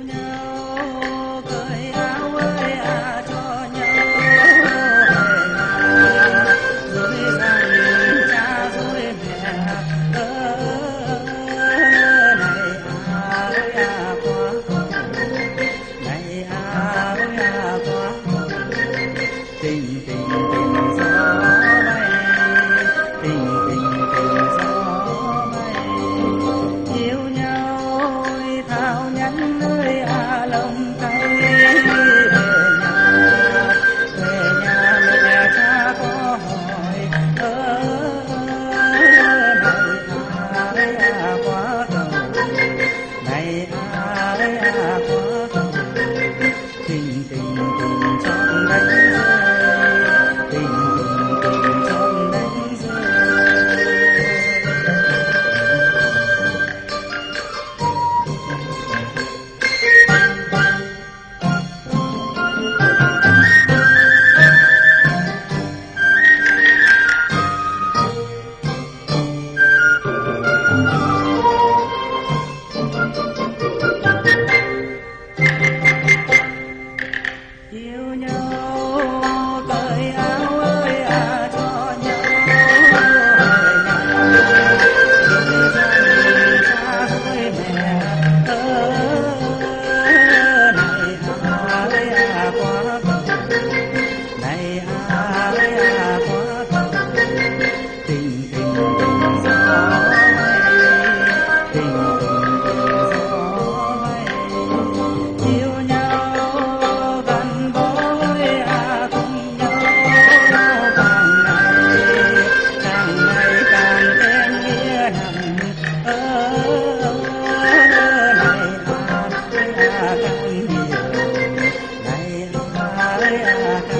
nhau cởi áo ơi cho nhau rồi rằng cha rồi mẹ này quá tình tình tình gió bay tình tình tình gió bay yêu nhau thao nhắn ơi lòng tay về nhà mẹ cha có hỏi này quá cầu này quá cầu tình tình tình trong đánh rơi tình tình tình trong đánh rơi yêu nhau cởi áo ơi cho nhau rồi rằng cha với mẹ này quá cầu này quá cầu tình tình tình gió bay tình tình tình gió bay yêu nhau gắn bó cùng nhau càng ngày càng thêm nghĩa nặng này càng nhiều này càng